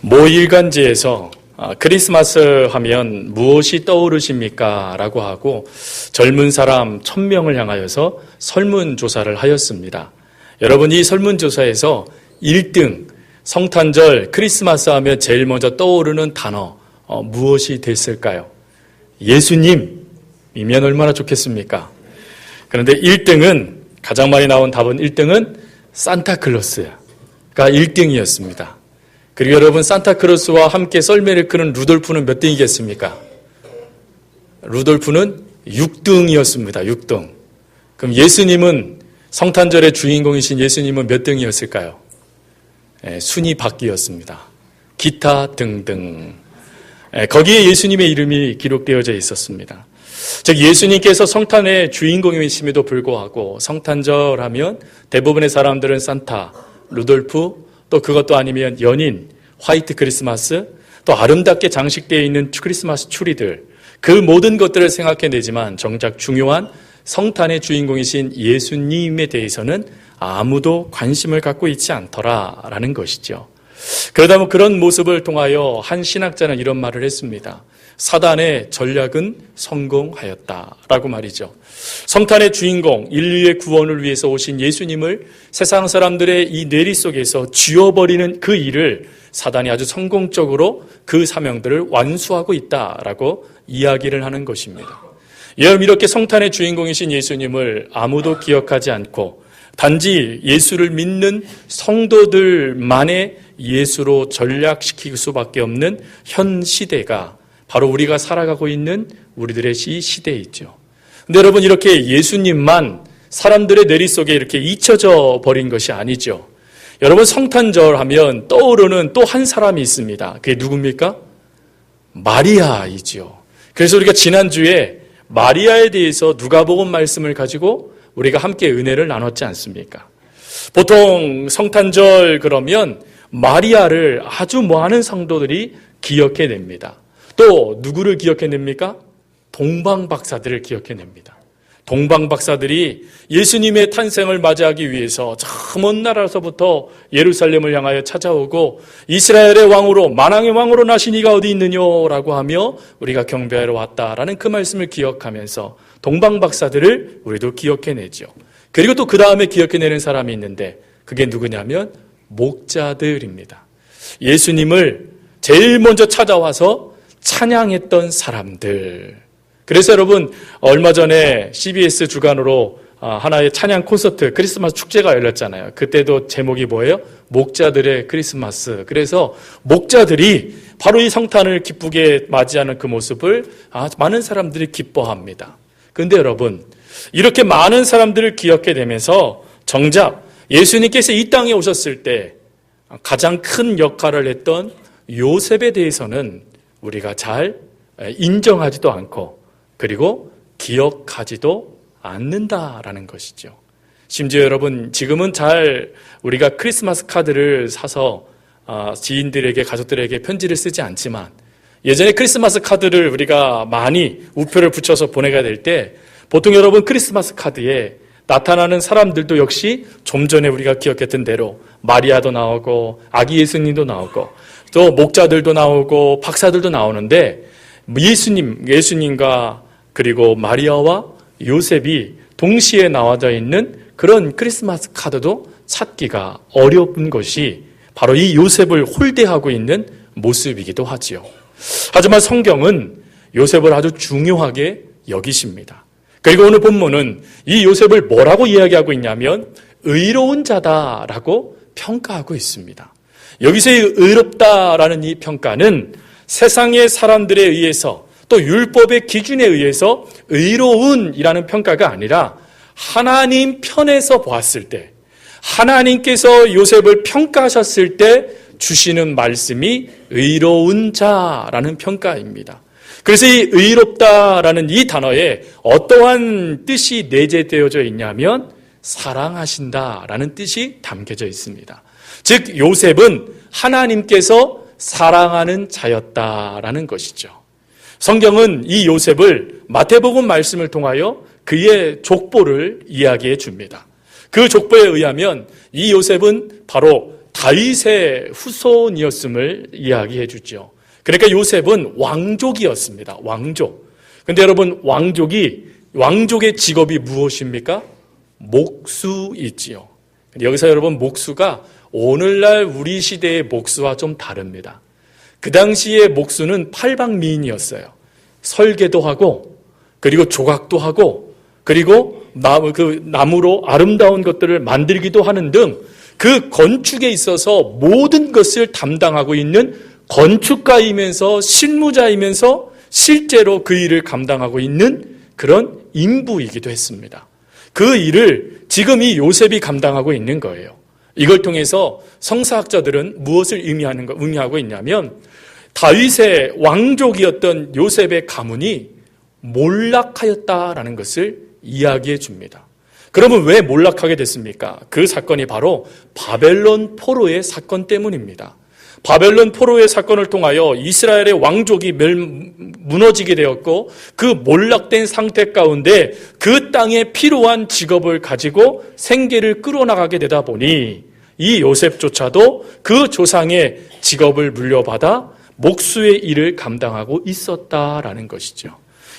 모 일간지에서 크리스마스 하면 무엇이 떠오르십니까? 라고 하고 젊은 사람 1000명을 향하여서 설문조사를 하였습니다. 여러분, 이 설문조사에서 1등 성탄절 크리스마스 하면 제일 먼저 떠오르는 단어 무엇이 됐을까요? 예수님이면 얼마나 좋겠습니까? 그런데 1등은 가장 많이 나온 답은 1등은 산타클로스가 1등이었습니다. 그리고 여러분, 산타클로스와 함께 썰매를 끄는 루돌프는 몇 등이겠습니까? 루돌프는 6등이었습니다. 6등. 그럼 예수님은, 성탄절의 주인공이신 예수님은 몇 등이었을까요? 순위 바뀌었습니다. 기타 등등. 거기에 예수님의 이름이 기록되어져 있었습니다. 즉, 예수님께서 성탄의 주인공이심에도 불구하고 성탄절 하면 대부분의 사람들은 산타, 루돌프, 또 그것도 아니면 연인, 화이트 크리스마스, 또 아름답게 장식되어 있는 크리스마스 추리들, 그 모든 것들을 생각해내지만 정작 중요한 성탄의 주인공이신 예수님에 대해서는 아무도 관심을 갖고 있지 않더라라는 것이죠. 그러다 보면 그런 모습을 통하여 한 신학자는 이런 말을 했습니다. 사단의 전략은 성공하였다라고 말이죠. 성탄의 주인공, 인류의 구원을 위해서 오신 예수님을 세상 사람들의 이 뇌리 속에서 쥐어버리는 그 일을 사단이 아주 성공적으로 그 사명들을 완수하고 있다라고 이야기를 하는 것입니다. 여러분, 이렇게 성탄의 주인공이신 예수님을 아무도 기억하지 않고 단지 예수를 믿는 성도들만의 예수로 전략시킬 수밖에 없는 현 시대가 바로 우리가 살아가고 있는 우리들의 이 시대이죠. 근데 여러분, 이렇게 예수님만 사람들의 뇌리 속에 이렇게 잊혀져 버린 것이 아니죠. 여러분, 성탄절 하면 떠오르는 또 한 사람이 있습니다. 그게 누굽니까? 마리아이죠. 그래서 우리가 지난주에 마리아에 대해서 누가복음 말씀을 가지고 우리가 함께 은혜를 나눴지 않습니까? 보통 성탄절 그러면 마리아를 아주 많은 성도들이 기억해냅니다. 또 누구를 기억해냅니까? 동방박사들을 기억해냅니다. 동방박사들이 예수님의 탄생을 맞이하기 위해서 저 먼 나라에서부터 예루살렘을 향하여 찾아오고 이스라엘의 왕으로, 만왕의 왕으로 나신 이가 어디 있느냐라고 하며 우리가 경배하러 왔다라는 그 말씀을 기억하면서 동방박사들을 우리도 기억해내죠. 그리고 또 그 다음에 기억해내는 사람이 있는데 그게 누구냐면 목자들입니다. 예수님을 제일 먼저 찾아와서 찬양했던 사람들. 그래서 여러분, 얼마 전에 CBS 주간으로 하나의 찬양 콘서트, 크리스마스 축제가 열렸잖아요. 그때도 제목이 뭐예요? 목자들의 크리스마스. 그래서 목자들이 바로 이 성탄을 기쁘게 맞이하는 그 모습을 많은 사람들이 기뻐합니다. 그런데 여러분, 이렇게 많은 사람들을 기억해내면서 정작 예수님께서 이 땅에 오셨을 때 가장 큰 역할을 했던 요셉에 대해서는 우리가 잘 인정하지도 않고 그리고 기억하지도 않는다라는 것이죠. 심지어 여러분, 지금은 잘 우리가 크리스마스 카드를 사서 지인들에게, 가족들에게 편지를 쓰지 않지만 예전에 크리스마스 카드를 우리가 많이 우표를 붙여서 보내야 될 때 보통 여러분 크리스마스 카드에 나타나는 사람들도 역시 좀 전에 우리가 기억했던 대로 마리아도 나오고 아기 예수님도 나오고 또 목자들도 나오고 박사들도 나오는데 예수님과 그리고 마리아와 요셉이 동시에 나와져 있는 그런 크리스마스 카드도 찾기가 어려운 것이 바로 이 요셉을 홀대하고 있는 모습이기도 하지요. 하지만 성경은 요셉을 아주 중요하게 여기십니다. 그리고 오늘 본문은 이 요셉을 뭐라고 이야기하고 있냐면 의로운 자다라고 평가하고 있습니다. 여기서 이 의롭다라는 이 평가는 세상의 사람들에 의해서 또 율법의 기준에 의해서 의로운이라는 평가가 아니라 하나님 편에서 보았을 때, 하나님께서 요셉을 평가하셨을 때 주시는 말씀이 의로운 자라는 평가입니다. 그래서 이 의롭다라는 이 단어에 어떠한 뜻이 내재되어져 있냐면 사랑하신다라는 뜻이 담겨져 있습니다. 즉 요셉은 하나님께서 사랑하는 자였다라는 것이죠. 성경은 이 요셉을 마태복음 말씀을 통하여 그의 족보를 이야기해 줍니다. 그 족보에 의하면 이 요셉은 바로 다윗의 후손이었음을 이야기해 주죠. 그러니까 요셉은 왕족이었습니다. 왕족. 근데 여러분, 왕족의 직업이 무엇입니까? 목수이지요. 여기서 여러분, 목수가 오늘날 우리 시대의 목수와 좀 다릅니다. 그 당시의 목수는 팔방미인이었어요. 설계도 하고, 그리고 조각도 하고, 그리고 나무로 아름다운 것들을 만들기도 하는 등 그 건축에 있어서 모든 것을 담당하고 있는 건축가이면서 실무자이면서 실제로 그 일을 감당하고 있는 그런 인부이기도 했습니다. 그 일을 지금 이 요셉이 감당하고 있는 거예요. 이걸 통해서 성사학자들은 무엇을 의미하고 있냐면 다윗의 왕족이었던 요셉의 가문이 몰락하였다라는 것을 이야기해 줍니다. 그러면 왜 몰락하게 됐습니까? 그 사건이 바로 바벨론 포로의 사건 때문입니다. 바벨론 포로의 사건을 통하여 이스라엘의 왕족이 무너지게 되었고 그 몰락된 상태 가운데 그 땅에 필요한 직업을 가지고 생계를 끌어나가게 되다 보니 이 요셉조차도 그 조상의 직업을 물려받아 목수의 일을 감당하고 있었다라는 것이죠.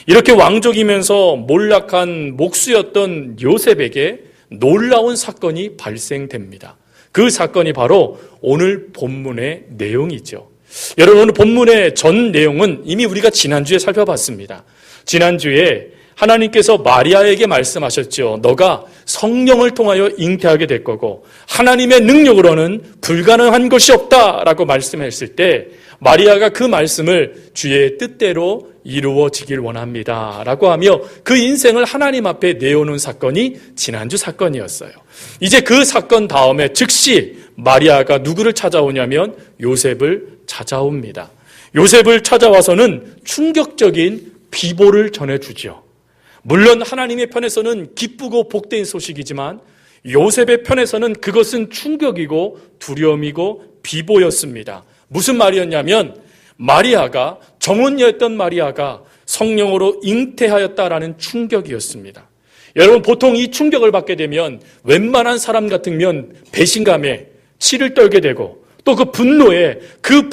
이렇게 왕족이면서 몰락한 목수였던 요셉에게 놀라운 사건이 발생됩니다. 그 사건이 바로 오늘 본문의 내용이죠. 여러분, 오늘 본문의 전 내용은 이미 우리가 지난주에 살펴봤습니다. 지난주에 하나님께서 마리아에게 말씀하셨죠. 너가 성령을 통하여 잉태하게 될 거고 하나님의 능력으로는 불가능한 것이 없다라고 말씀했을 때 마리아가 그 말씀을 주의 뜻대로 이루어지길 원합니다 라고 하며 그 인생을 하나님 앞에 내어놓은 사건이 지난주 사건이었어요. 이제 그 사건 다음에 즉시 마리아가 누구를 찾아오냐면 요셉을 찾아옵니다. 요셉을 찾아와서는 충격적인 비보를 전해주죠. 물론 하나님의 편에서는 기쁘고 복된 소식이지만 요셉의 편에서는 그것은 충격이고 두려움이고 비보였습니다. 무슨 말이었냐면 마리아가 정혼녀였던 마리아가 성령으로 잉태하였다라는 충격이었습니다. 여러분, 보통 이 충격을 받게 되면 웬만한 사람 같으면 배신감에 치를 떨게 되고 또 그 분노에 그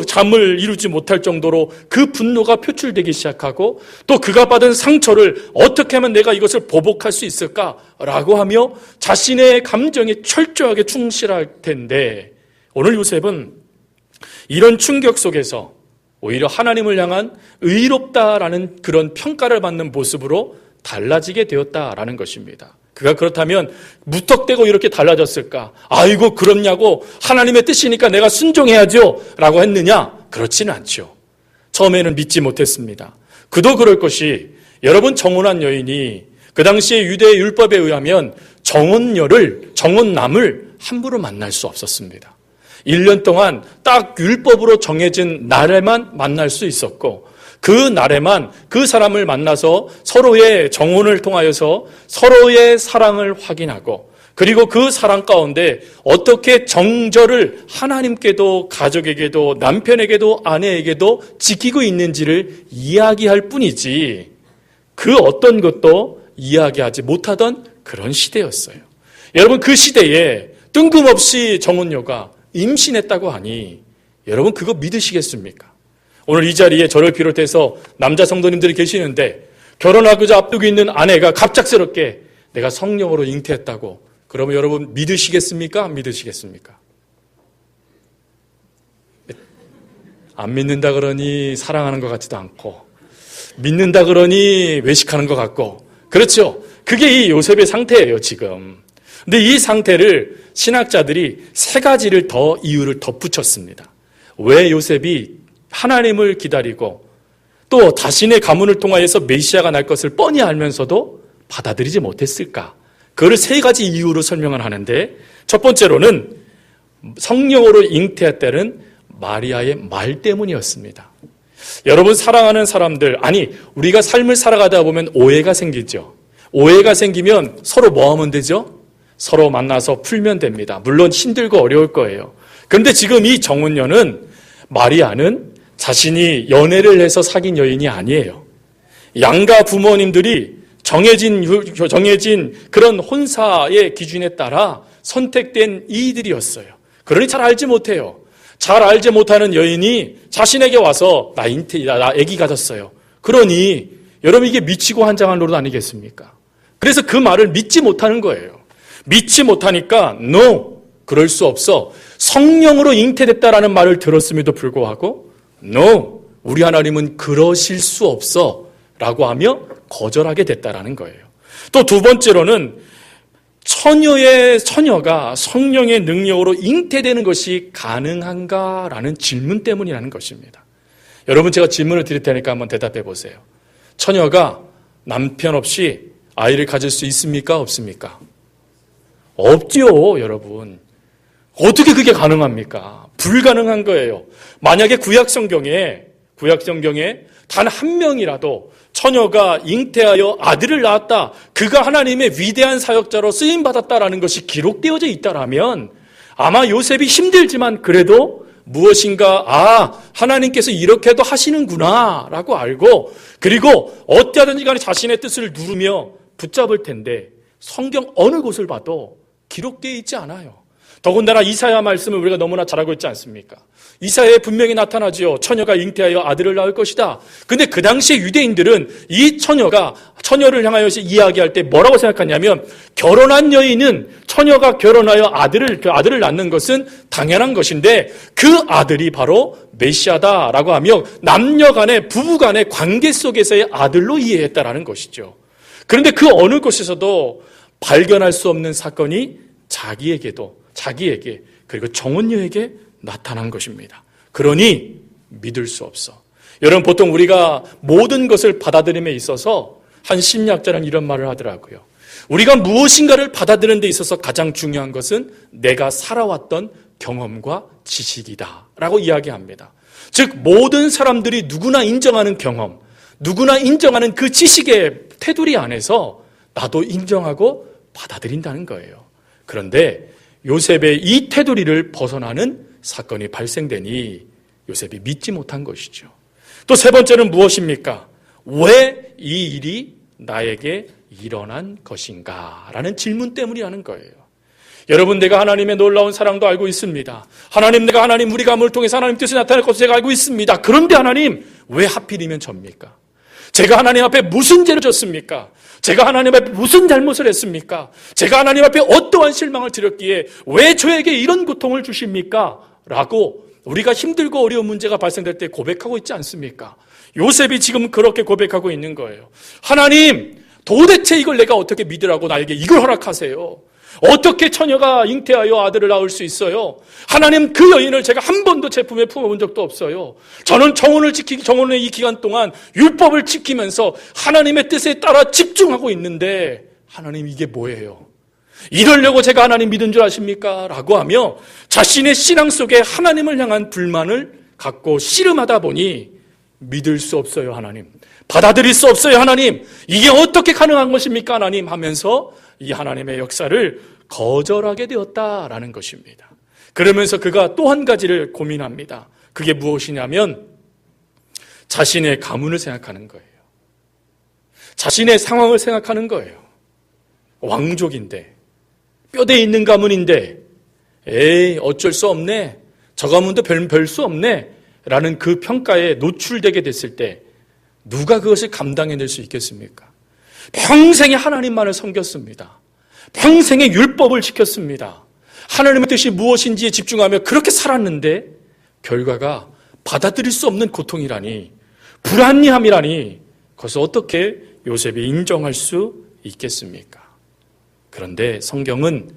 잠을 이루지 못할 정도로 그 분노가 표출되기 시작하고 또 그가 받은 상처를 어떻게 하면 내가 이것을 보복할 수 있을까라고 하며 자신의 감정에 철저하게 충실할 텐데 오늘 요셉은 이런 충격 속에서 오히려 하나님을 향한 의롭다라는 그런 평가를 받는 모습으로 달라지게 되었다라는 것입니다. 그가 그렇다면 무턱대고 이렇게 달라졌을까? 아이고 그렇냐고 하나님의 뜻이니까 내가 순종해야죠 라고 했느냐? 그렇지는 않죠. 처음에는 믿지 못했습니다. 그도 그럴 것이 여러분 정혼한 여인이 그 당시에 유대의 율법에 의하면 정혼남을 함부로 만날 수 없었습니다. 1년 동안 딱 율법으로 정해진 날에만 만날 수 있었고 그 날에만 그 사람을 만나서 서로의 정혼을 통하여서 서로의 사랑을 확인하고 그리고 그 사랑 가운데 어떻게 정절을 하나님께도 가족에게도 남편에게도 아내에게도 지키고 있는지를 이야기할 뿐이지 그 어떤 것도 이야기하지 못하던 그런 시대였어요. 여러분, 그 시대에 뜬금없이 정혼녀가 임신했다고 하니 여러분 그거 믿으시겠습니까? 오늘 이 자리에 저를 비롯해서 남자 성도님들이 계시는데 결혼하고자 앞두고 있는 아내가 갑작스럽게 내가 성령으로 잉태했다고 그러면 여러분 믿으시겠습니까? 안 믿으시겠습니까? 안 믿는다 그러니 사랑하는 것 같지도 않고 믿는다 그러니 외식하는 것 같고 그렇죠? 그게 이 요셉의 상태예요 지금. 근데 이 상태를 신학자들이 세 가지를 더 이유를 덧붙였습니다. 왜 요셉이 하나님을 기다리고 또 자신의 가문을 통하여서 메시아가 날 것을 뻔히 알면서도 받아들이지 못했을까? 그걸 세 가지 이유로 설명을 하는데 첫 번째로는 성령으로 잉태했다는 마리아의 말 때문이었습니다. 여러분 사랑하는 사람들, 아니 우리가 삶을 살아가다 보면 오해가 생기죠. 오해가 생기면 서로 뭐 하면 되죠? 서로 만나서 풀면 됩니다. 물론 힘들고 어려울 거예요. 그런데 지금 이 정혼녀는 마리아는 자신이 연애를 해서 사귄 여인이 아니에요. 양가 부모님들이 정해진 그런 혼사의 기준에 따라 선택된 이들이었어요. 그러니 잘 알지 못해요. 잘 알지 못하는 여인이 자신에게 와서 나 아기 가졌어요. 그러니 여러분 이게 미치고 환장한 노릇 아니겠습니까? 그래서 그 말을 믿지 못하는 거예요. 믿지 못하니까 no, 그럴 수 없어. 성령으로 잉태됐다라는 말을 들었음에도 불구하고 no, 우리 하나님은 그러실 수 없어 라고 하며 거절하게 됐다라는 거예요. 또 두 번째로는 처녀가 성령의 능력으로 잉태되는 것이 가능한가라는 질문 때문이라는 것입니다. 여러분 제가 질문을 드릴 테니까 한번 대답해 보세요. 처녀가 남편 없이 아이를 가질 수 있습니까? 없습니까? 없지요, 여러분. 어떻게 그게 가능합니까? 불가능한 거예요. 만약에 구약 성경에 단 한 명이라도 처녀가 잉태하여 아들을 낳았다, 그가 하나님의 위대한 사역자로 쓰임받았다라는 것이 기록되어져 있다라면 아마 요셉이 힘들지만 그래도 무엇인가 하나님께서 이렇게도 하시는구나 라고 알고, 그리고 어찌하든지 간에 자신의 뜻을 누르며 붙잡을 텐데 성경 어느 곳을 봐도 기록되어 있지 않아요. 더군다나 이사야 말씀을 우리가 너무나 잘 알고 있지 않습니까? 이사야에 분명히 나타나지요. 처녀가 잉태하여 아들을 낳을 것이다. 근데 그 당시에 유대인들은 이 처녀를 향하여 이야기할 때 뭐라고 생각하냐면, 결혼한 여인은 처녀가 결혼하여 아들을 낳는 것은 당연한 것인데 그 아들이 바로 메시아다라고 하며 남녀 간의 부부 간의 관계 속에서의 아들로 이해했다라는 것이죠. 그런데 그 어느 곳에서도 발견할 수 없는 사건이 자기에게 그리고 정혼녀에게 나타난 것입니다. 그러니 믿을 수 없어. 여러분 보통 우리가 모든 것을 받아들임에 있어서 한 심리학자는 이런 말을 하더라고요. 우리가 무엇인가를 받아들이는 데 있어서 가장 중요한 것은 내가 살아왔던 경험과 지식이다 라고 이야기합니다. 즉 모든 사람들이 누구나 인정하는 경험, 누구나 인정하는 그 지식의 테두리 안에서 나도 인정하고 받아들인다는 거예요. 그런데 요셉의 이 테두리를 벗어나는 사건이 발생되니 요셉이 믿지 못한 것이죠. 또 세 번째는 무엇입니까? 왜 이 일이 나에게 일어난 것인가? 라는 질문 때문이라는 거예요. 여러분, 내가 하나님의 놀라운 사랑도 알고 있습니다. 내가 하나님 우리 가문을 통해서 하나님 뜻이 나타날 것을 제가 알고 있습니다. 그런데 하나님, 왜 하필이면 접니까? 제가 하나님 앞에 무슨 죄를 졌습니까? 제가 하나님 앞에 무슨 잘못을 했습니까? 제가 하나님 앞에 어떠한 실망을 드렸기에 왜 저에게 이런 고통을 주십니까? 라고 우리가 힘들고 어려운 문제가 발생될 때 고백하고 있지 않습니까? 요셉이 지금 그렇게 고백하고 있는 거예요. 하나님, 도대체 이걸 내가 어떻게 믿으라고 나에게 이걸 허락하세요? 어떻게 처녀가 잉태하여 아들을 낳을 수 있어요? 하나님, 그 여인을 제가 한 번도 제 품에 품어본 적도 없어요. 저는 정혼의 이 기간 동안 율법을 지키면서 하나님의 뜻에 따라 집중하고 있는데 하나님, 이게 뭐예요? 이러려고 제가 하나님 믿은 줄 아십니까? 라고 하며 자신의 신앙 속에 하나님을 향한 불만을 갖고 씨름하다 보니 믿을 수 없어요, 하나님. 받아들일 수 없어요, 하나님. 이게 어떻게 가능한 것입니까, 하나님? 하면서 이 하나님의 역사를 거절하게 되었다라는 것입니다. 그러면서 그가 또 한 가지를 고민합니다. 그게 무엇이냐면 자신의 가문을 생각하는 거예요. 자신의 상황을 생각하는 거예요. 왕족인데, 뼈대 있는 가문인데, 어쩔 수 없네, 저 가문도 별 수 없네 라는 그 평가에 노출되게 됐을 때 누가 그것을 감당해낼 수 있겠습니까? 평생에 하나님만을 섬겼습니다. 평생에 율법을 지켰습니다. 하나님의 뜻이 무엇인지에 집중하며 그렇게 살았는데 결과가 받아들일 수 없는 고통이라니, 불합리함이라니, 그것을 어떻게 요셉이 인정할 수 있겠습니까? 그런데 성경은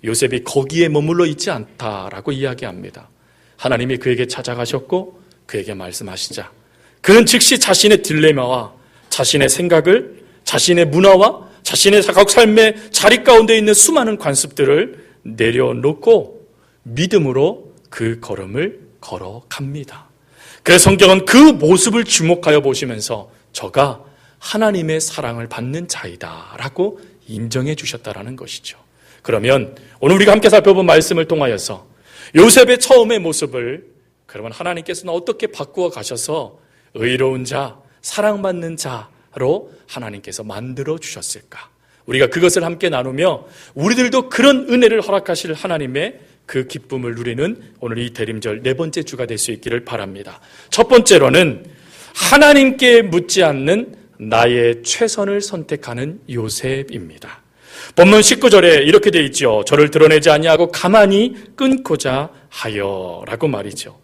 요셉이 거기에 머물러 있지 않다라고 이야기합니다. 하나님이 그에게 찾아가셨고 그에게 말씀하시자 그는 즉시 자신의 딜레마와 자신의 생각을, 자신의 문화와 자신의 삶의 자리 가운데 있는 수많은 관습들을 내려놓고 믿음으로 그 걸음을 걸어갑니다. 그래서 성경은 그 모습을 주목하여 보시면서 저가 하나님의 사랑을 받는 자이다 라고 인정해 주셨다라는 것이죠. 그러면 오늘 우리가 함께 살펴본 말씀을 통하여서 요셉의 처음의 모습을 그러면 하나님께서는 어떻게 바꾸어 가셔서 의로운 자, 사랑받는 자로 하나님께서 만들어 주셨을까? 우리가 그것을 함께 나누며 우리들도 그런 은혜를 허락하실 하나님의 그 기쁨을 누리는 오늘 이 대림절 네 번째 주가 될 수 있기를 바랍니다. 첫 번째로는 하나님께 묻지 않는 나의 최선을 선택하는 요셉입니다. 본문 19절에 이렇게 되어 있죠. 저를 드러내지 아니하고 가만히 끊고자 하여라고 말이죠.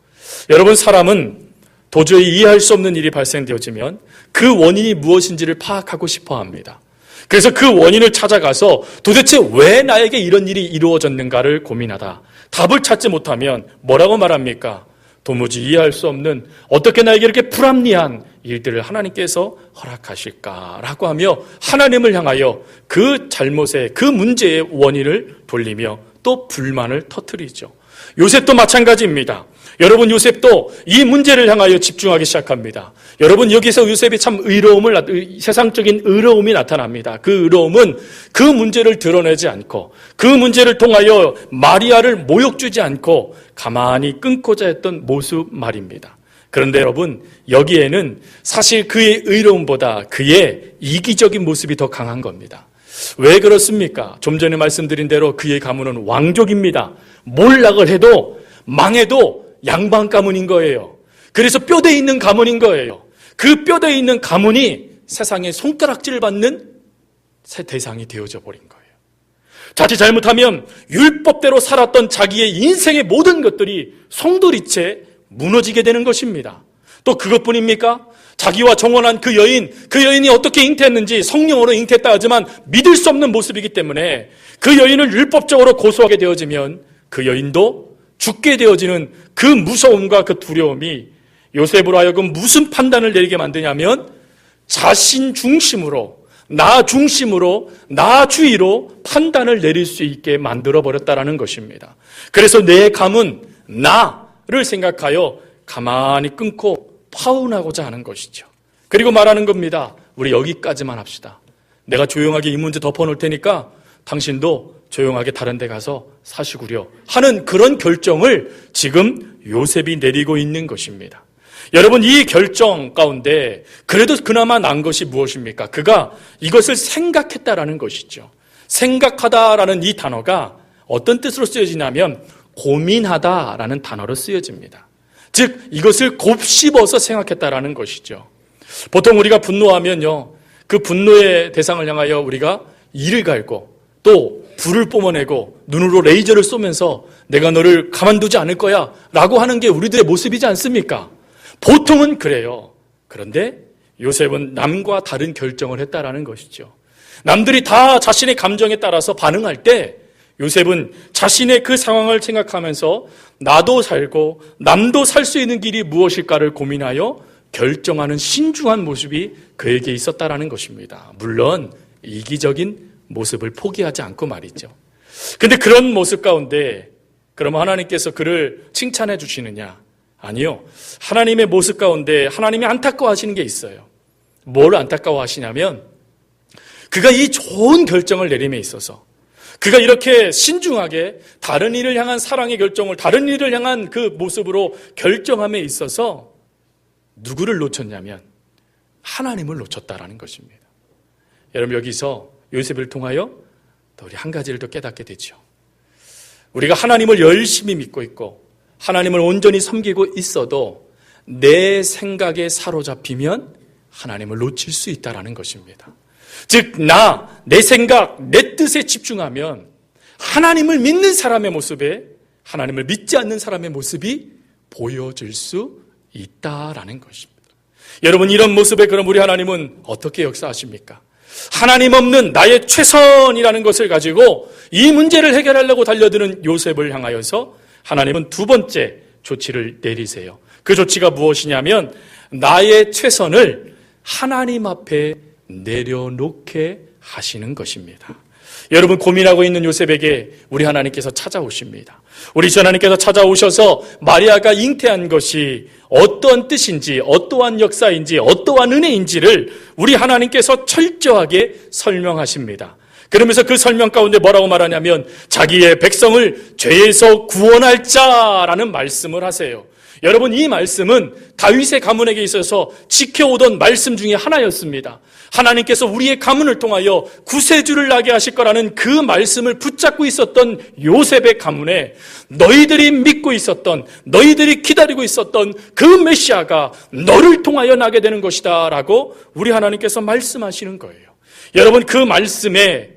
여러분, 사람은 도저히 이해할 수 없는 일이 발생되어지면 그 원인이 무엇인지를 파악하고 싶어 합니다. 그래서 그 원인을 찾아가서 도대체 왜 나에게 이런 일이 이루어졌는가를 고민하다 답을 찾지 못하면 뭐라고 말합니까? 도무지 이해할 수 없는, 어떻게 나에게 이렇게 불합리한 일들을 하나님께서 허락하실까라고 하며 하나님을 향하여 그 잘못의, 그 문제의 원인을 돌리며 또 불만을 터뜨리죠. 요셉도 마찬가지입니다. 여러분, 요셉도 이 문제를 향하여 집중하기 시작합니다. 여러분, 여기서 요셉이 참 세상적인 의로움이 나타납니다. 그 의로움은 그 문제를 드러내지 않고 그 문제를 통하여 마리아를 모욕 주지 않고 가만히 끊고자 했던 모습 말입니다. 그런데 여러분, 여기에는 사실 그의 의로움보다 그의 이기적인 모습이 더 강한 겁니다. 왜 그렇습니까? 좀 전에 말씀드린 대로 그의 가문은 왕족입니다. 몰락을 해도 망해도 양반 가문인 거예요. 그래서 뼈대 있는 가문인 거예요. 그 뼈대 있는 가문이 세상에 손가락질을 받는 대상이 되어져 버린 거예요. 자칫 잘못하면 율법대로 살았던 자기의 인생의 모든 것들이 송두리째 무너지게 되는 것입니다. 또 그것뿐입니까? 자기와 정혼한 그 여인이 어떻게 잉태했는지 성령으로 잉태했다 하지만 믿을 수 없는 모습이기 때문에 그 여인을 율법적으로 고소하게 되어지면 그 여인도 죽게 되어지는 그 무서움과 그 두려움이 요셉으로 하여금 무슨 판단을 내리게 만드냐면 자신 중심으로, 나 중심으로, 나 주의로 판단을 내릴 수 있게 만들어버렸다는 것입니다. 그래서 내 감은 나를 생각하여 가만히 끊고 파혼하고자 하는 것이죠. 그리고 말하는 겁니다. 우리 여기까지만 합시다. 내가 조용하게 이 문제 덮어놓을 테니까 당신도 조용하게 다른 데 가서 사시구려 하는 그런 결정을 지금 요셉이 내리고 있는 것입니다. 여러분, 이 결정 가운데 그래도 그나마 난 것이 무엇입니까? 그가 이것을 생각했다라는 것이죠. 생각하다라는 이 단어가 어떤 뜻으로 쓰여지냐면 고민하다라는 단어로 쓰여집니다. 즉 이것을 곱씹어서 생각했다라는 것이죠. 보통 우리가 분노하면요, 그 분노의 대상을 향하여 우리가 이를 갈고 또 불을 뿜어내고 눈으로 레이저를 쏘면서 내가 너를 가만두지 않을 거야 라고 하는 게 우리들의 모습이지 않습니까? 보통은 그래요. 그런데 요셉은 남과 다른 결정을 했다라는 것이죠. 남들이 다 자신의 감정에 따라서 반응할 때 요셉은 자신의 그 상황을 생각하면서 나도 살고 남도 살 수 있는 길이 무엇일까를 고민하여 결정하는 신중한 모습이 그에게 있었다라는 것입니다. 물론 이기적인 모습을 포기하지 않고 말이죠. 근데 그런 모습 가운데 그러면 하나님께서 그를 칭찬해 주시느냐? 아니요. 하나님의 모습 가운데 하나님이 안타까워하시는 게 있어요. 뭘 안타까워하시냐면 그가 이 좋은 결정을 내림에 있어서 그가 이렇게 신중하게 다른 일을 향한 사랑의 결정을 다른 일을 향한 그 모습으로 결정함에 있어서 누구를 놓쳤냐면 하나님을 놓쳤다라는 것입니다. 여러분, 여기서 요셉을 통하여 또 우리 한 가지를 더 깨닫게 되죠. 우리가 하나님을 열심히 믿고 있고 하나님을 온전히 섬기고 있어도 내 생각에 사로잡히면 하나님을 놓칠 수 있다는 것입니다. 즉 내 생각, 내 뜻에 집중하면 하나님을 믿는 사람의 모습에 하나님을 믿지 않는 사람의 모습이 보여질 수 있다라는 것입니다. 여러분, 이런 모습에 그럼 우리 하나님은 어떻게 역사하십니까? 하나님 없는 나의 최선이라는 것을 가지고 이 문제를 해결하려고 달려드는 요셉을 향하여서 하나님은 두 번째 조치를 내리세요. 그 조치가 무엇이냐면 나의 최선을 하나님 앞에 내려놓게 하시는 것입니다. 여러분, 고민하고 있는 요셉에게 우리 하나님께서 찾아오십니다. 우리 주 하나님께서 찾아오셔서 마리아가 잉태한 것이 어떠한 뜻인지, 어떠한 역사인지, 어떠한 은혜인지를 우리 하나님께서 철저하게 설명하십니다. 그러면서 그 설명 가운데 뭐라고 말하냐면 자기의 백성을 죄에서 구원할 자라는 말씀을 하세요. 여러분, 이 말씀은 다윗의 가문에게 있어서 지켜오던 말씀 중에 하나였습니다. 하나님께서 우리의 가문을 통하여 구세주를 나게 하실 거라는 그 말씀을 붙잡고 있었던 요셉의 가문에 너희들이 믿고 있었던, 너희들이 기다리고 있었던 그 메시아가 너를 통하여 나게 되는 것이다 라고 우리 하나님께서 말씀하시는 거예요. 여러분, 그 말씀에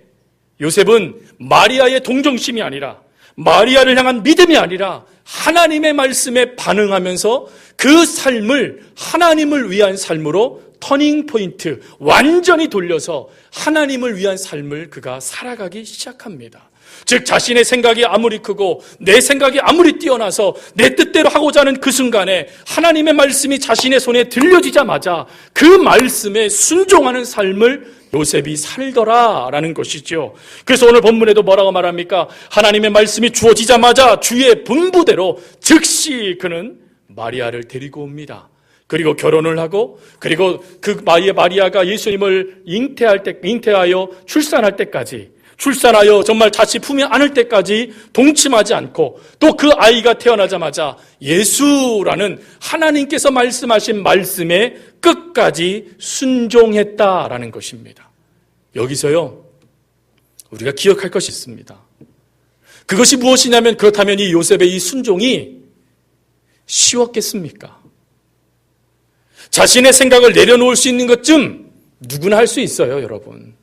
요셉은 마리아의 동정심이 아니라, 마리아를 향한 믿음이 아니라 하나님의 말씀에 반응하면서 그 삶을 하나님을 위한 삶으로 터닝 포인트, 완전히 돌려서 하나님을 위한 삶을 그가 살아가기 시작합니다. 즉, 자신의 생각이 아무리 크고 내 생각이 아무리 뛰어나서 내 뜻대로 하고자 하는 그 순간에 하나님의 말씀이 자신의 손에 들려지자마자 그 말씀에 순종하는 삶을 요셉이 살더라라는 것이죠. 그래서 오늘 본문에도 뭐라고 말합니까? 하나님의 말씀이 주어지자마자 주의 분부대로 즉시 그는 마리아를 데리고 옵니다. 그리고 결혼을 하고, 그리고 그 마리아가 예수님을 잉태하여 출산할 때까지, 출산하여 정말 자식 품에 안을 때까지 동침하지 않고, 또 그 아이가 태어나자마자 예수라는 하나님께서 말씀하신 말씀에 끝까지 순종했다라는 것입니다. 여기서요, 우리가 기억할 것이 있습니다. 그것이 무엇이냐면, 그렇다면 이 요셉의 이 순종이 쉬웠겠습니까? 자신의 생각을 내려놓을 수 있는 것쯤 누구나 할 수 있어요, 여러분.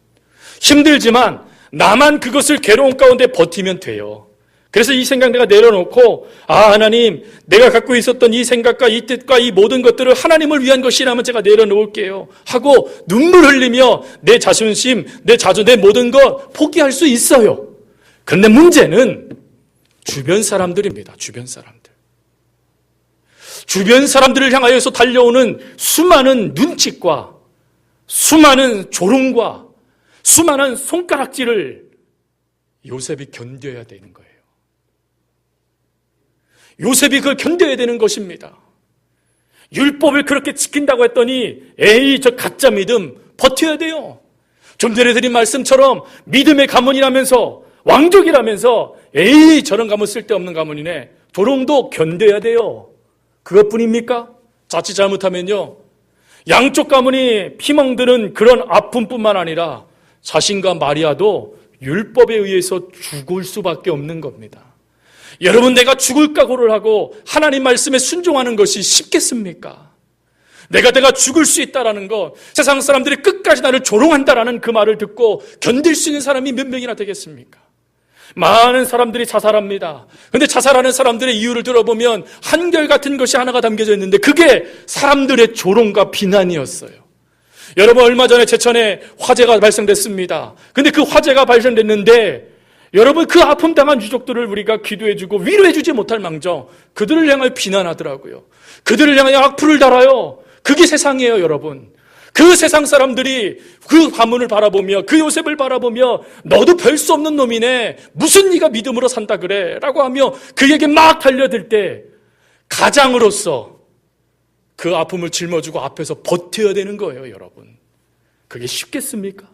힘들지만 나만 그것을 괴로운 가운데 버티면 돼요. 그래서 이 생각 내가 내려놓고, 하나님, 내가 갖고 있었던 이 생각과 이 뜻과 이 모든 것들을 하나님을 위한 것이라면 제가 내려놓을게요 하고 눈물 흘리며 내 자존심, 내 모든 것 포기할 수 있어요. 그런데 문제는 주변 사람들입니다. 주변 사람들을 향하여서 달려오는 수많은 눈짓과 수많은 조롱과 수많은 손가락질을 요셉이 견뎌야 되는 거예요. 요셉이 그걸 견뎌야 되는 것입니다. 율법을 그렇게 지킨다고 했더니 저 가짜 믿음 버텨야 돼요. 좀 전에 드린 말씀처럼 믿음의 가문이라면서, 왕족이라면서 저런 가문 쓸데없는 가문이네, 조롱도 견뎌야 돼요. 그것뿐입니까? 자칫 잘못하면요, 양쪽 가문이 피멍드는 그런 아픔뿐만 아니라 자신과 마리아도 율법에 의해서 죽을 수밖에 없는 겁니다. 여러분, 내가 죽을 각오를 하고 하나님 말씀에 순종하는 것이 쉽겠습니까? 내가 죽을 수 있다라는 것, 세상 사람들이 끝까지 나를 조롱한다라는 그 말을 듣고 견딜 수 있는 사람이 몇 명이나 되겠습니까? 많은 사람들이 자살합니다. 그런데 자살하는 사람들의 이유를 들어보면 한결같은 것이 하나가 담겨져 있는데, 그게 사람들의 조롱과 비난이었어요. 여러분, 얼마 전에 제천에 화재가 발생됐습니다. 그런데 그 화재가 발생됐는데, 여러분, 그 아픔 당한 유족들을 우리가 기도해주고 위로해주지 못할 망정 그들을 향하여 비난하더라고요. 그들을 향하여 악플을 달아요. 그게 세상이에요, 여러분. 그 세상 사람들이 그 가문을 바라보며, 그 요셉을 바라보며, 너도 별 수 없는 놈이네, 무슨 네가 믿음으로 산다 그래 라고 하며 그에게 막 달려들 때, 가장으로서 그 아픔을 짊어지고 앞에서 버텨야 되는 거예요, 여러분. 그게 쉽겠습니까?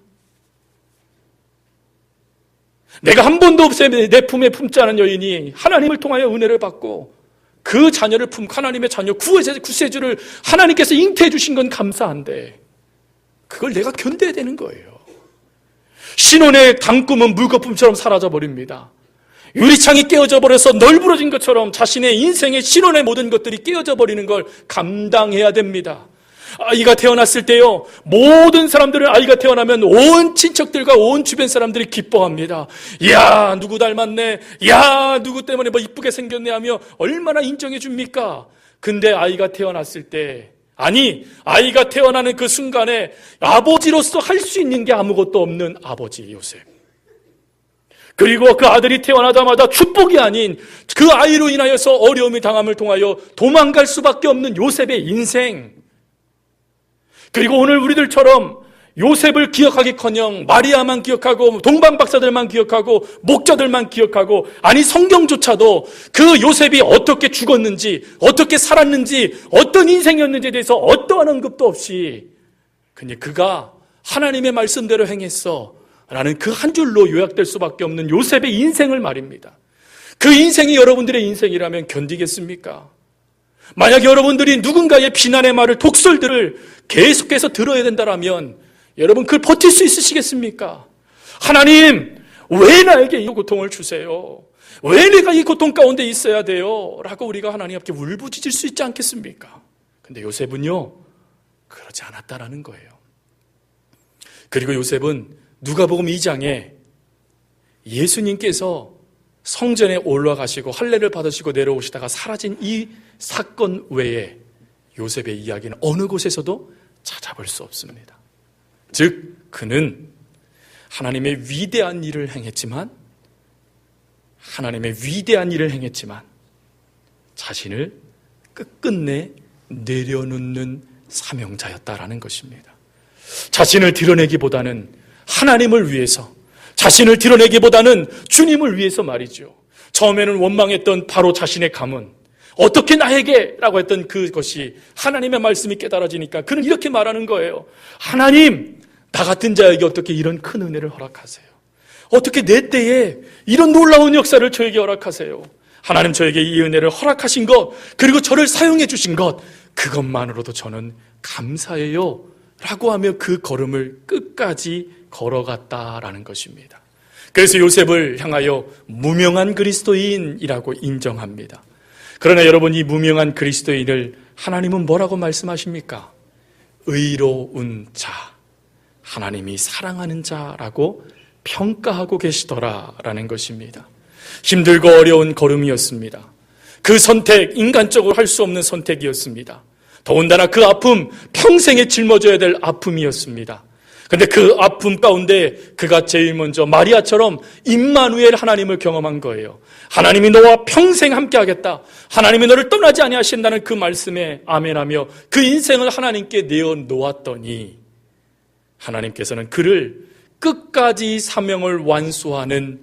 내가 한 번도 없이 내 품에 품지 않은 여인이 하나님을 통하여 은혜를 받고 그 자녀를 품고 하나님의 자녀 구세주를 하나님께서 잉태해 주신 건 감사한데, 그걸 내가 견뎌야 되는 거예요. 신혼의 단꿈은 물거품처럼 사라져버립니다. 유리창이 깨어져 버려서 널브러진 것처럼 자신의 인생의 신혼의 모든 것들이 깨어져 버리는 걸 감당해야 됩니다. 아이가 태어났을 때요, 모든 사람들은 아이가 태어나면 온 친척들과 온 주변 사람들이 기뻐합니다. 야, 누구 닮았네, 야, 누구 때문에 뭐 이쁘게 생겼네 하며 얼마나 인정해 줍니까? 근데 아이가 태어났을 때, 아이가 태어나는 그 순간에 아버지로서 할 수 있는 게 아무것도 없는 아버지 요셉, 그리고 그 아들이 태어나자마자 축복이 아닌 그 아이로 인하여서 어려움이 당함을 통하여 도망갈 수밖에 없는 요셉의 인생, 그리고 오늘 우리들처럼 요셉을 기억하기커녕 마리아만 기억하고 동방 박사들만 기억하고 목자들만 기억하고, 성경조차도 그 요셉이 어떻게 죽었는지, 어떻게 살았는지, 어떤 인생이었는지에 대해서 어떠한 언급도 없이 그냥 그가 하나님의 말씀대로 행했어 라는 그 한 줄로 요약될 수밖에 없는 요셉의 인생을 말입니다. 그 인생이 여러분들의 인생이라면 견디겠습니까? 만약 여러분들이 누군가의 비난의 말을, 독설들을 계속해서 들어야 된다면 여러분 그걸 버틸 수 있으시겠습니까? 하나님, 왜 나에게 이 고통을 주세요? 왜 내가 이 고통 가운데 있어야 돼요? 라고 우리가 하나님 앞에 울부짖을 수 있지 않겠습니까? 근데 요셉은요, 그러지 않았다라는 거예요. 그리고 요셉은 누가복음 2장에 예수님께서 성전에 올라가시고 할례를 받으시고 내려오시다가 사라진 이 사건 외에 요셉의 이야기는 어느 곳에서도 찾아볼 수 없습니다. 즉 그는 하나님의 위대한 일을 행했지만 자신을 끝끝내 내려놓는 사명자였다라는 것입니다. 자신을 드러내기보다는 하나님을 위해서, 자신을 드러내기보다는 주님을 위해서 말이죠. 처음에는 원망했던 바로 자신의 가문, 어떻게 나에게? 라고 했던 그것이 하나님의 말씀이 깨달아지니까 그는 이렇게 말하는 거예요. 하나님, 나 같은 자에게 어떻게 이런 큰 은혜를 허락하세요? 어떻게 내 때에 이런 놀라운 역사를 저에게 허락하세요? 하나님, 저에게 이 은혜를 허락하신 것, 그리고 저를 사용해 주신 것, 그것만으로도 저는 감사해요 라고 하며 그 걸음을 끝까지 걸어갔다라는 것입니다. 그래서 요셉을 향하여 무명한 그리스도인이라고 인정합니다. 그러나 여러분, 이 무명한 그리스도인을 하나님은 뭐라고 말씀하십니까? 의로운 자, 하나님이 사랑하는 자라고 평가하고 계시더라라는 것입니다. 힘들고 어려운 걸음이었습니다. 그 선택, 인간적으로 할 수 없는 선택이었습니다. 더군다나 그 아픔, 평생에 짊어져야 될 아픔이었습니다. 그런데 그 아픔 가운데 그가 제일 먼저 마리아처럼 임마누엘 하나님을 경험한 거예요. 하나님이 너와 평생 함께 하겠다, 하나님이 너를 떠나지 아니하신다는 그 말씀에 아멘하며 그 인생을 하나님께 내어놓았더니 하나님께서는 그를 끝까지 사명을 완수하는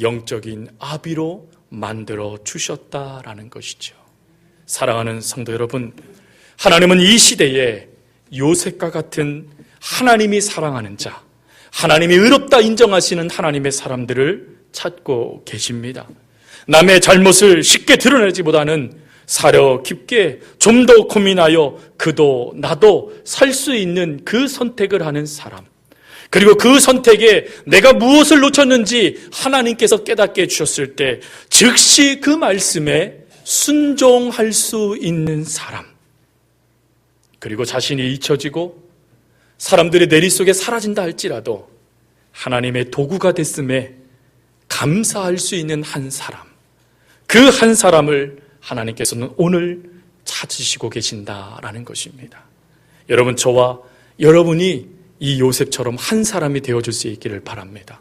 영적인 아비로 만들어 주셨다라는 것이죠. 사랑하는 성도 여러분, 하나님은 이 시대에 요셉과 같은 하나님이 사랑하는 자, 하나님이 의롭다 인정하시는 하나님의 사람들을 찾고 계십니다. 남의 잘못을 쉽게 드러내지보다는 사려 깊게 좀 더 고민하여 그도 나도 살 수 있는 그 선택을 하는 사람, 그리고 그 선택에 내가 무엇을 놓쳤는지 하나님께서 깨닫게 해주셨을 때 즉시 그 말씀에 순종할 수 있는 사람, 그리고 자신이 잊혀지고 사람들의 내리 속에 사라진다 할지라도 하나님의 도구가 됐음에 감사할 수 있는 한 사람, 그 한 사람을 하나님께서는 오늘 찾으시고 계신다라는 것입니다. 여러분, 저와 여러분이 이 요셉처럼 한 사람이 되어줄 수 있기를 바랍니다.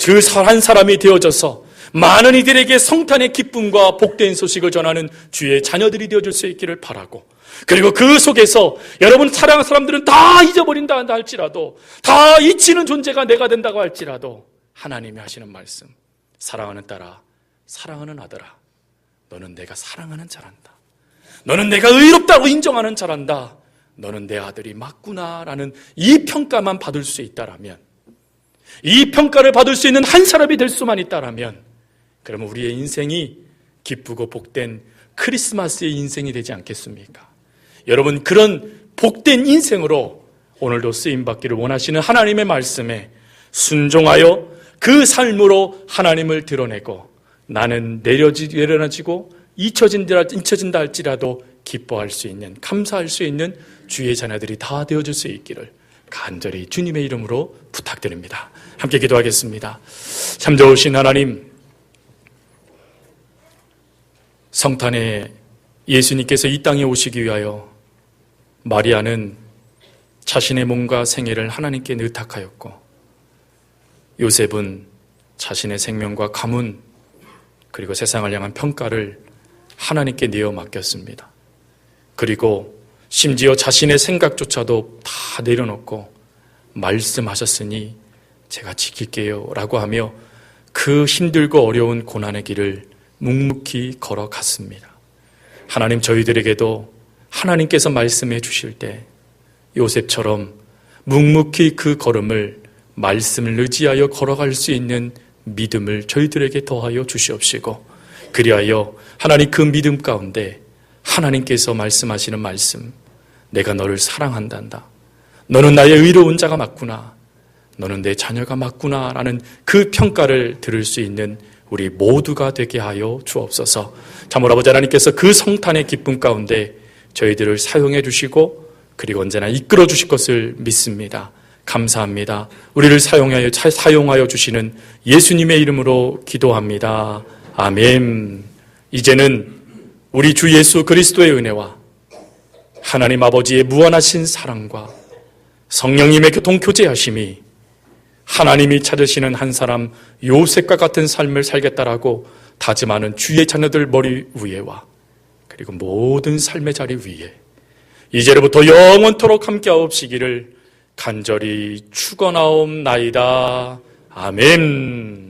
그 한 사람이 되어져서 많은 이들에게 성탄의 기쁨과 복된 소식을 전하는 주의 자녀들이 되어줄 수 있기를 바라고, 그리고 그 속에서 여러분 사랑하는 사람들은 다 잊어버린다 할지라도, 다 잊히는 존재가 내가 된다고 할지라도 하나님이 하시는 말씀, 사랑하는 딸아, 사랑하는 아들아, 너는 내가 사랑하는 자란다, 너는 내가 의롭다고 인정하는 자란다, 너는 내 아들이 맞구나라는 이 평가만 받을 수 있다라면, 이 평가를 받을 수 있는 한 사람이 될 수만 있다라면, 그러면 우리의 인생이 기쁘고 복된 크리스마스의 인생이 되지 않겠습니까? 여러분, 그런 복된 인생으로 오늘도 쓰임받기를 원하시는 하나님의 말씀에 순종하여 그 삶으로 하나님을 드러내고, 나는 내려놔지고 잊혀진다 할지라도 기뻐할 수 있는, 감사할 수 있는 주의 자녀들이 다 되어줄 수 있기를 간절히 주님의 이름으로 부탁드립니다. 함께 기도하겠습니다. 참 좋으신 하나님, 성탄에 예수님께서 이 땅에 오시기 위하여 마리아는 자신의 몸과 생애를 하나님께 의탁하였고, 요셉은 자신의 생명과 가문, 그리고 세상을 향한 평가를 하나님께 내어 맡겼습니다. 그리고 심지어 자신의 생각조차도 다 내려놓고 말씀하셨으니 제가 지킬게요 라고 하며 그 힘들고 어려운 고난의 길을 묵묵히 걸어갔습니다. 하나님, 저희들에게도 하나님께서 말씀해 주실 때 요셉처럼 묵묵히 그 걸음을 말씀을 의지하여 걸어갈 수 있는 믿음을 저희들에게 더하여 주시옵시고, 그리하여 하나님 그 믿음 가운데 하나님께서 말씀하시는 말씀, 내가 너를 사랑한단다, 너는 나의 의로운 자가 맞구나, 너는 내 자녀가 맞구나 라는 그 평가를 들을 수 있는 우리 모두가 되게 하여 주옵소서. 참으로 아버지 하나님께서 그 성탄의 기쁨 가운데 저희들을 사용해 주시고 그리고 언제나 이끌어 주실 것을 믿습니다. 감사합니다. 우리를 사용하여 주시는 예수님의 이름으로 기도합니다. 아멘. 이제는 우리 주 예수 그리스도의 은혜와 하나님 아버지의 무한하신 사랑과 성령님의 교통교제하심이 하나님이 찾으시는 한 사람 요셉과 같은 삶을 살겠다라고 다짐하는 주의 자녀들 머리 위에와 그리고 모든 삶의 자리 위에 이제로부터 영원토록 함께하옵시기를 간절히 축원하옵나이다. 아멘.